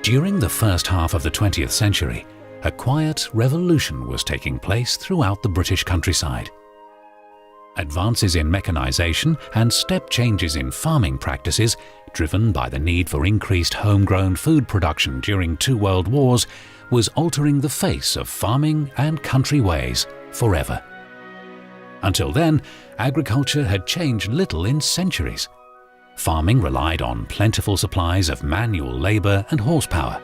During the first half of the 20th century, a quiet revolution was taking place throughout the British countryside. Advances in mechanization and step changes in farming practices, driven by the need for increased homegrown food production during 2 world wars, was altering the face of farming and country ways forever. Until then, agriculture had changed little in centuries. Farming relied on plentiful supplies of manual labor and horsepower.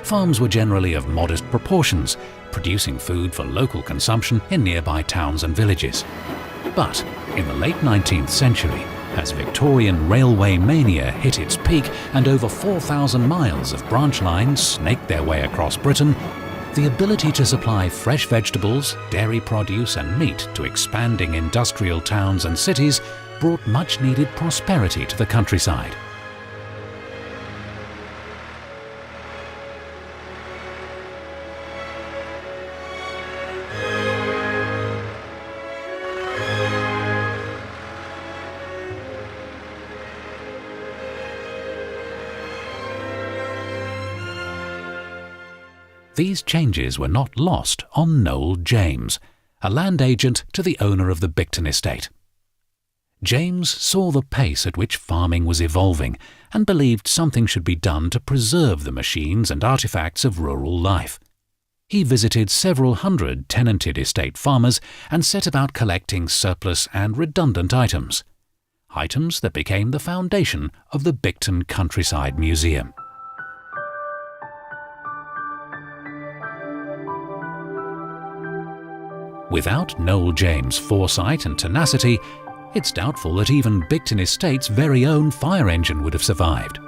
Farms were generally of modest proportions, producing food for local consumption in nearby towns and villages. But in the late 19th century, as Victorian railway mania hit its peak and over 4,000 miles of branch lines snaked their way across Britain, the ability to supply fresh vegetables, dairy produce and meat to expanding industrial towns and cities brought much-needed prosperity to the countryside. These changes were not lost on Noel James, a land agent to the owner of the Bicton estate. James saw the pace at which farming was evolving and believed something should be done to preserve the machines and artifacts of rural life. He visited several hundred tenanted estate farmers and set about collecting surplus and redundant items that became the foundation of the Bicton Countryside Museum. Without Noel James' foresight and tenacity, it's doubtful that even Bicton Estate's very own fire engine would have survived.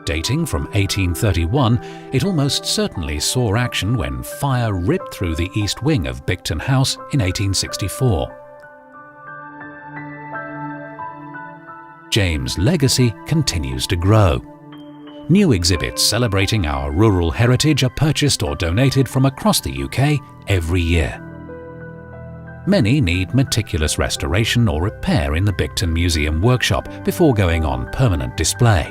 Dating from 1831, it almost certainly saw action when fire ripped through the east wing of Bicton House in 1864. James' legacy continues to grow. New exhibits celebrating our rural heritage are purchased or donated from across the UK every year. Many need meticulous restoration or repair in the Bicton Museum workshop before going on permanent display.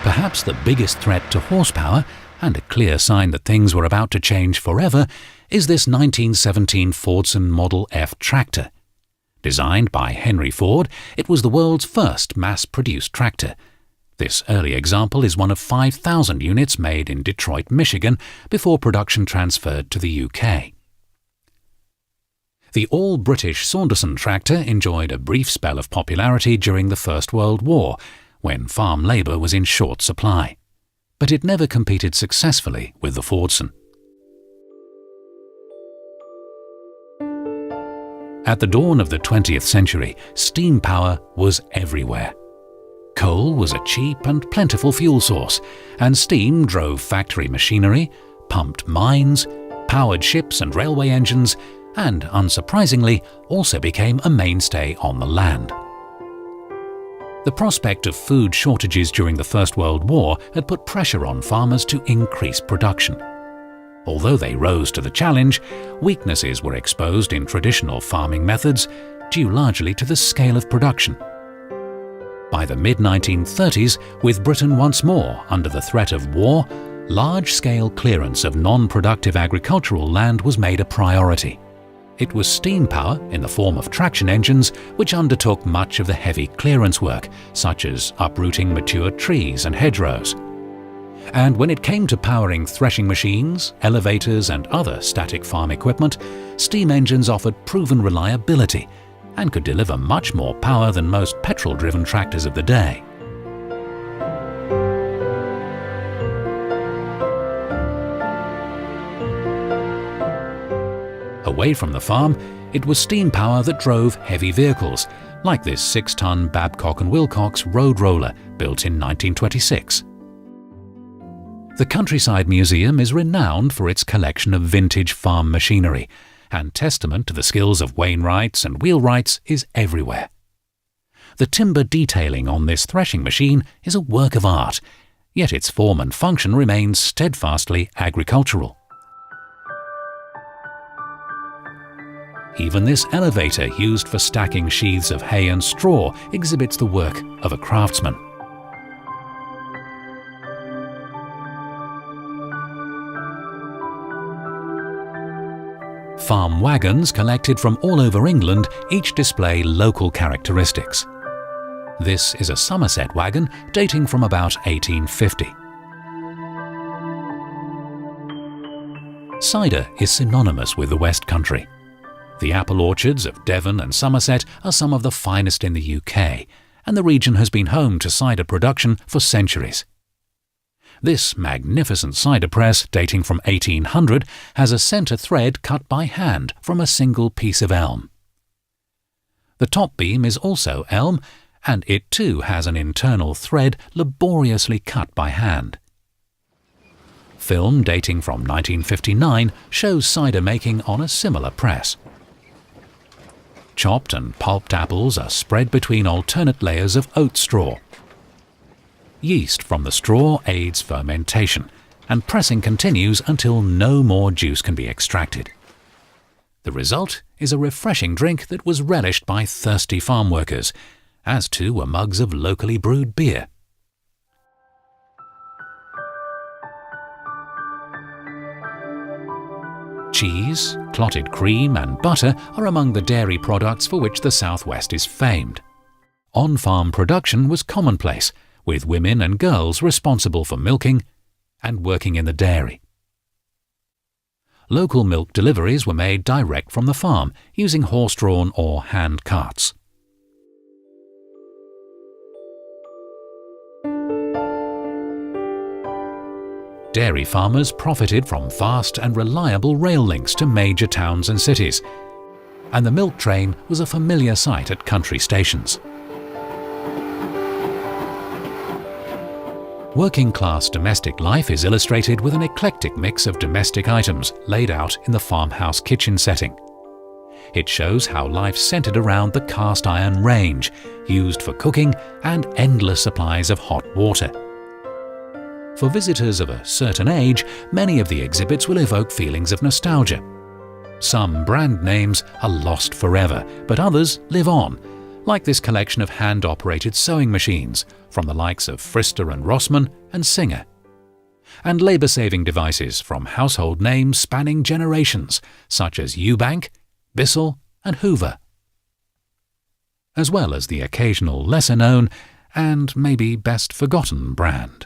Perhaps the biggest threat to horsepower, and a clear sign that things were about to change forever, is this 1917 Fordson Model F tractor. Designed by Henry Ford, it was the world's first mass-produced tractor. This early example is one of 5,000 units made in Detroit, Michigan, before production transferred to the UK. The all-British Saunderson tractor enjoyed a brief spell of popularity during the First World War, when farm labour was in short supply. But it never competed successfully with the Fordson. At the dawn of the 20th century, steam power was everywhere. Coal was a cheap and plentiful fuel source, and steam drove factory machinery, pumped mines, powered ships and railway engines, and, unsurprisingly, also became a mainstay on the land. The prospect of food shortages during the First World War had put pressure on farmers to increase production. Although they rose to the challenge, weaknesses were exposed in traditional farming methods, due largely to the scale of production. By the mid-1930s, with Britain once more under the threat of war, large-scale clearance of non-productive agricultural land was made a priority. It was steam power, in the form of traction engines, which undertook much of the heavy clearance work, such as uprooting mature trees and hedgerows. And when it came to powering threshing machines, elevators and other static farm equipment, steam engines offered proven reliability and could deliver much more power than most petrol-driven tractors of the day. Away from the farm, it was steam power that drove heavy vehicles, like this 6-ton Babcock & Wilcox road roller built in 1926. The Countryside Museum is renowned for its collection of vintage farm machinery, and testament to the skills of wainwrights and wheelwrights is everywhere. The timber detailing on this threshing machine is a work of art, yet its form and function remains steadfastly agricultural. Even this elevator used for stacking sheaths of hay and straw exhibits the work of a craftsman. Farm wagons collected from all over England each display local characteristics. This is a Somerset wagon dating from about 1850. Cider is synonymous with the West Country. The apple orchards of Devon and Somerset are some of the finest in the UK, and the region has been home to cider production for centuries. This magnificent cider press, dating from 1800, has a centre thread cut by hand from a single piece of elm. The top beam is also elm, and it too has an internal thread laboriously cut by hand. Film dating from 1959 shows cider making on a similar press. Chopped and pulped apples are spread between alternate layers of oat straw. Yeast from the straw aids fermentation, and pressing continues until no more juice can be extracted. The result is a refreshing drink that was relished by thirsty farm workers, as too were mugs of locally brewed beer. Cheese, clotted cream and butter are among the dairy products for which the Southwest is famed. On-farm production was commonplace, with women and girls responsible for milking and working in the dairy. Local milk deliveries were made direct from the farm using horse-drawn or hand carts. Dairy farmers profited from fast and reliable rail links to major towns and cities, and the milk train was a familiar sight at country stations. Working-class domestic life is illustrated with an eclectic mix of domestic items laid out in the farmhouse kitchen setting. It shows how life centered around the cast iron range, used for cooking, and endless supplies of hot water. For visitors of a certain age, many of the exhibits will evoke feelings of nostalgia. Some brand names are lost forever, but others live on, like this collection of hand-operated sewing machines from the likes of Frister and Rossmann and Singer, and labour-saving devices from household names spanning generations, such as Eubank, Bissell and Hoover, as well as the occasional lesser-known and maybe best forgotten brand.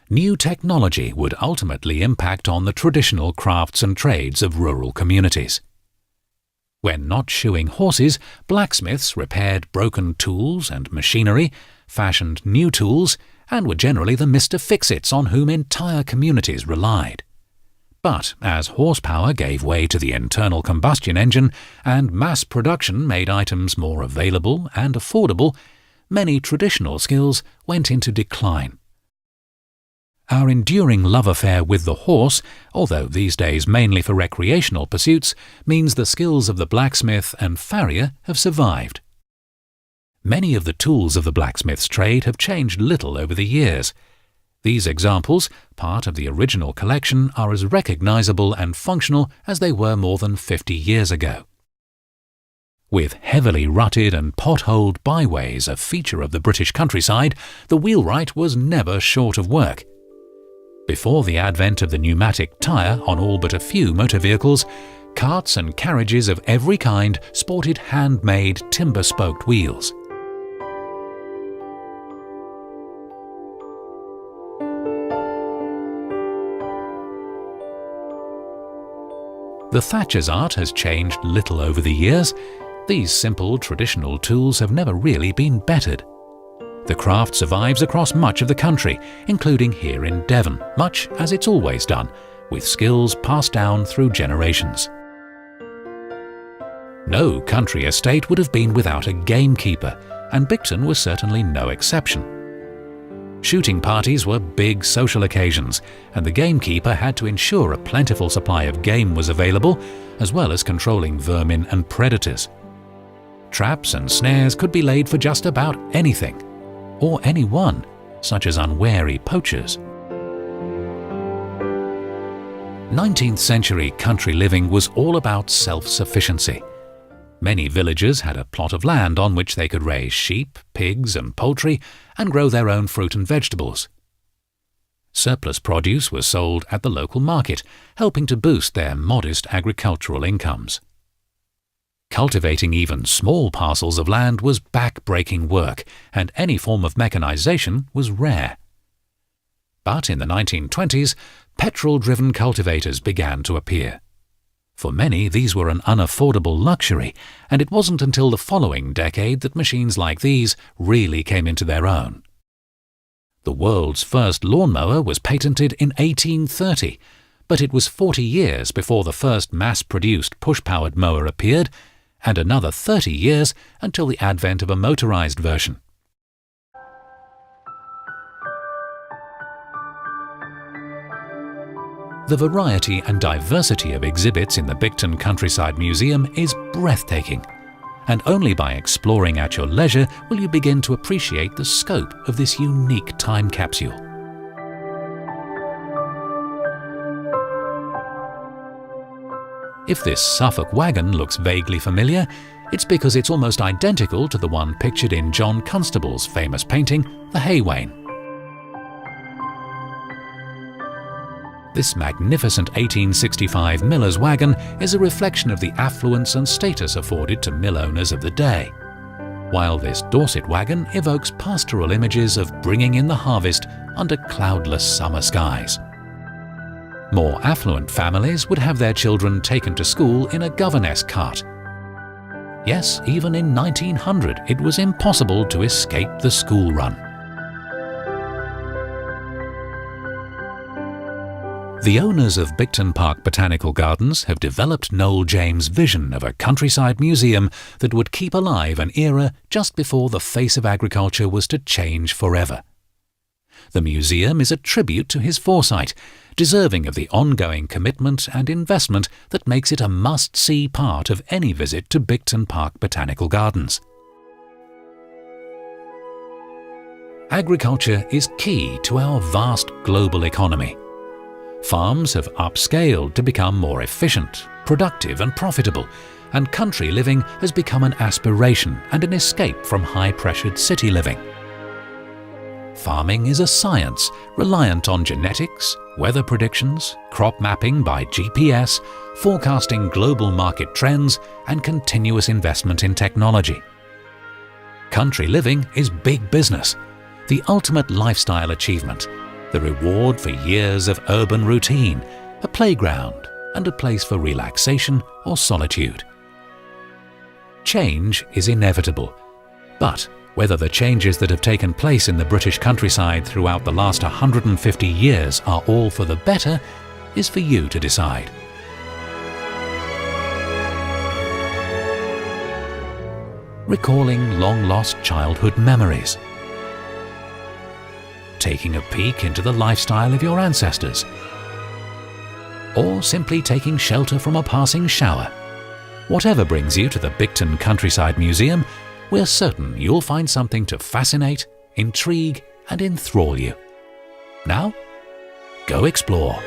New technology would ultimately impact on the traditional crafts and trades of rural communities. When not shoeing horses, blacksmiths repaired broken tools and machinery, fashioned new tools, and were generally the Mr. Fix-Its on whom entire communities relied. But as horsepower gave way to the internal combustion engine and mass production made items more available and affordable, many traditional skills went into decline. Our enduring love affair with the horse, although these days mainly for recreational pursuits, means the skills of the blacksmith and farrier have survived. Many of the tools of the blacksmith's trade have changed little over the years. These examples, part of the original collection, are as recognizable and functional as they were more than 50 years ago. With heavily rutted and potholed byways a feature of the British countryside, the wheelwright was never short of work. Before the advent of the pneumatic tyre on all but a few motor vehicles, carts and carriages of every kind sported handmade timber-spoked wheels. The thatcher's art has changed little over the years. These simple traditional tools have never really been bettered. The craft survives across much of the country, including here in Devon, much as it's always done, with skills passed down through generations. No country estate would have been without a gamekeeper, and Bicton was certainly no exception. Shooting parties were big social occasions, and the gamekeeper had to ensure a plentiful supply of game was available, as well as controlling vermin and predators. Traps and snares could be laid for just about anything, or anyone, such as unwary poachers. 19th century country living was all about self-sufficiency. Many villagers had a plot of land on which they could raise sheep, pigs and poultry and grow their own fruit and vegetables. Surplus produce was sold at the local market, helping to boost their modest agricultural incomes. Cultivating even small parcels of land was back-breaking work, and any form of mechanization was rare. But in the 1920s, petrol-driven cultivators began to appear. For many, these were an unaffordable luxury, and it wasn't until the following decade that machines like these really came into their own. The world's first lawnmower was patented in 1830, but it was 40 years before the first mass-produced push-powered mower appeared, and another 30 years until the advent of a motorized version. The variety and diversity of exhibits in the Bicton Countryside Museum is breathtaking, and only by exploring at your leisure will you begin to appreciate the scope of this unique time capsule. If this Suffolk wagon looks vaguely familiar, it's because it's almost identical to the one pictured in John Constable's famous painting, The Hay Wain. This magnificent 1865 miller's wagon is a reflection of the affluence and status afforded to mill owners of the day, while this Dorset wagon evokes pastoral images of bringing in the harvest under cloudless summer skies. More affluent families would have their children taken to school in a governess cart. Yes, even in 1900 it was impossible to escape the school run. The owners of Bicton Park Botanical Gardens have developed Noel James' vision of a countryside museum that would keep alive an era just before the face of agriculture was to change forever. The museum is a tribute to his foresight, deserving of the ongoing commitment and investment that makes it a must-see part of any visit to Bicton Park Botanical Gardens. Agriculture is key to our vast global economy. Farms have upscaled to become more efficient, productive and profitable, and country living has become an aspiration and an escape from high-pressured city living. Farming is a science reliant on genetics, weather predictions, crop mapping by GPS, forecasting global market trends, and continuous investment in technology. Country living is big business, the ultimate lifestyle achievement, the reward for years of urban routine, a playground, and a place for relaxation or solitude. Change is inevitable, but whether the changes that have taken place in the British countryside throughout the last 150 years are all for the better is for you to decide. Recalling long-lost childhood memories. Taking a peek into the lifestyle of your ancestors, or simply taking shelter from a passing shower. Whatever brings you to the Bicton Countryside Museum, we're certain you'll find something to fascinate, intrigue and enthrall you. Now, go explore.